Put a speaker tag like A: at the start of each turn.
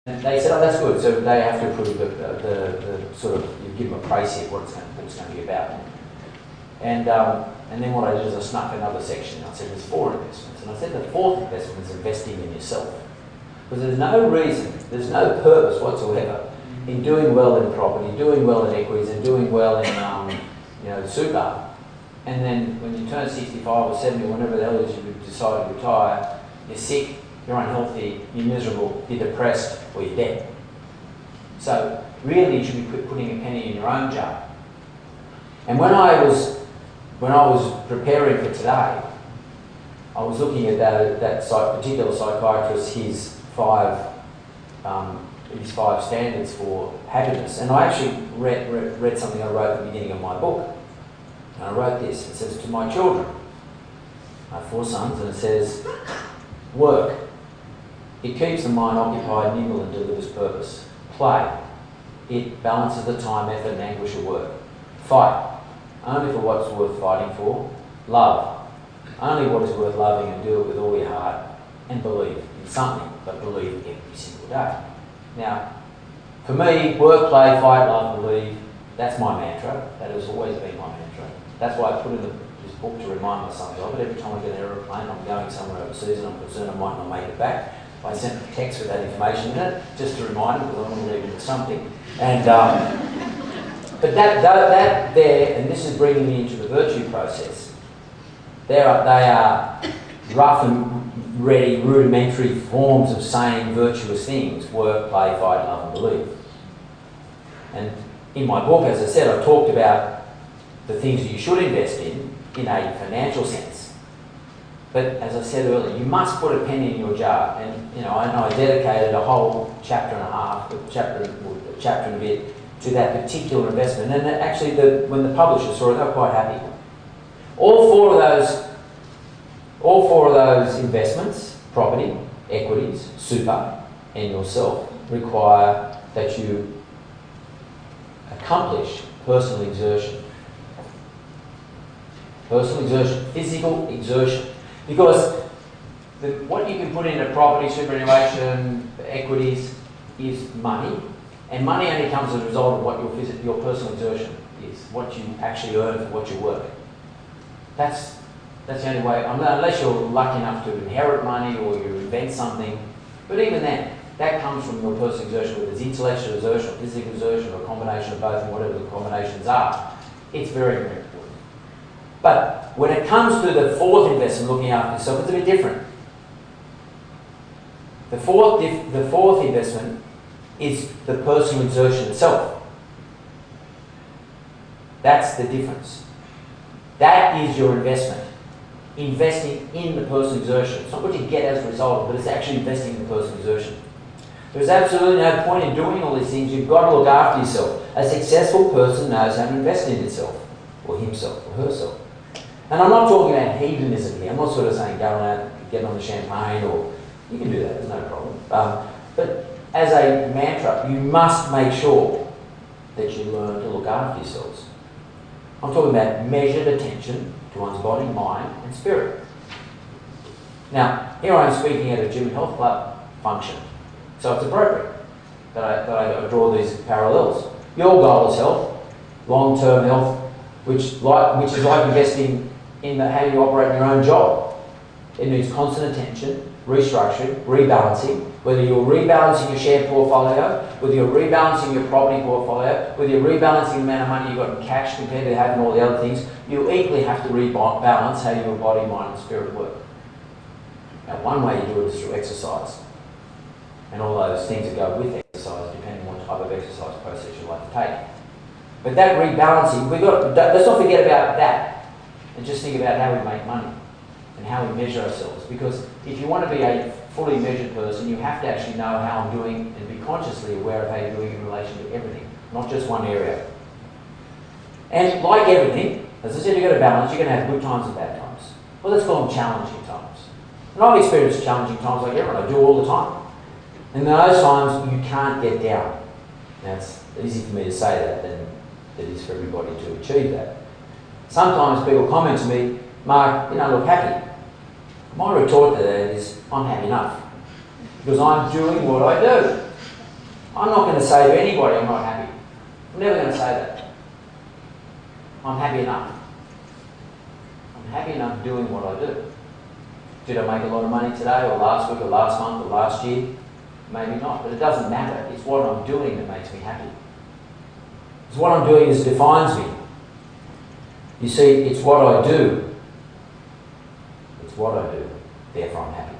A: And they said, oh, that's good. So they have to approve the sort of, you give them a price here, what it's going to be about. And then what I did is I snuck another section. I said, there's 4 investments. And I said the 4th investment is investing in yourself. Because there's no reason, there's no purpose whatsoever in doing well in property, doing well in equities, and doing well in super. And then when you turn 65 or 70, whenever the hell it is you decide to retire, you're sick, you're unhealthy, you're miserable, you're depressed, or you're dead. So really you should be putting a penny in your own jar. And when I was preparing for today, I was looking at that particular psychiatrist, his 5 standards for happiness. And I actually read something I wrote at the beginning of my book. And I wrote this. It says, to my children, I have 4 sons, and it says, work. It keeps the mind occupied, nimble, and delivers purpose. Play. It balances the time, effort, and anguish of work. Fight. Only for what's worth fighting for. Love. Only what is worth loving, and do it with all your heart. And believe in something, but believe every single day. Now, for me, work, play, fight, love, believe, that's my mantra. That has always been my mantra. That's why I put in this book to remind my sons of it. Every time I get an aeroplane, I'm going somewhere overseas and I'm concerned I might not make it back. I sent a text with that information in it, just to remind them, because I want to leave it with something. And but that there, and this is bringing me into the virtue process. They are rough and ready, rudimentary forms of saying virtuous things: work, play, fight, love, and believe. And in my book, as I said, I've talked about the things that you should invest in a financial sense. But as I said earlier, you must put a penny in your jar. And I know I dedicated a whole chapter and a half, a chapter and a bit, to that particular investment. And actually, when the publishers saw it, they were quite happy. All four of those investments, property, equities, super, and yourself, require that you accomplish personal exertion. Personal exertion, physical exertion. Because what you can put into property, superannuation, equities, is money. And money only comes as a result of what your personal exertion is, what you actually earn for what you work. That's the only way, unless you're lucky enough to inherit money or you invent something. But even then, that comes from your personal exertion, whether it's intellectual exertion or physical exertion or a combination of both, and whatever the combinations are. It's very, very important. But when it comes to the 4th investment, looking after yourself, it's a bit different. The fourth investment is the personal exertion itself. That's the difference. That is your investment. Investing in the personal exertion. It's not what you get as a result, but it's actually investing in the personal exertion. There's absolutely no point in doing all these things. You've got to look after yourself. A successful person knows how to invest in himself, or himself, or herself. And I'm not talking about hedonism here. I'm not sort of saying go out, get on the champagne, or you can do that, there's no problem. But as a mantra, you must make sure that you learn to look after yourselves. I'm talking about measured attention to one's body, mind, and spirit. Now, here I am speaking at a gym and health club function, so it's appropriate that I draw these parallels. Your goal is health, long-term health, which is like investing in how you operate in your own job. It needs constant attention, restructuring, rebalancing. Whether you're rebalancing your share portfolio, whether you're rebalancing your property portfolio, whether you're rebalancing the amount of money you've got in cash compared to having all the other things, you equally have to rebalance how your body, mind, and spirit work. Now, one way you do it is through exercise, and all those things that go with exercise, depending on what type of exercise process you like to take. But that rebalancing, let's not forget about that, and just think about how we make money and how we measure ourselves. Because if you want to be a fully measured person, you have to actually know how I'm doing and be consciously aware of how you're doing in relation to everything, not just one area. And like everything, as I said, you've got to balance. You're going to have good times and bad times. Well, let's call them challenging times. And I've experienced challenging times like everyone. I do all the time. And in those times, you can't get down. Now, it's easy for me to say that than it is for everybody to achieve that. Sometimes people comment to me, Mark, look happy. My retort to that is, I'm happy enough. Because I'm doing what I do. I'm not going to say to anybody I'm not happy. I'm never going to say that. I'm happy enough. I'm happy enough doing what I do. Did I make a lot of money today, or last week, or last month, or last year? Maybe not, but it doesn't matter. It's what I'm doing that makes me happy. It's what I'm doing that defines me. You see, it's what I do. It's what I do. Therefore I'm happy.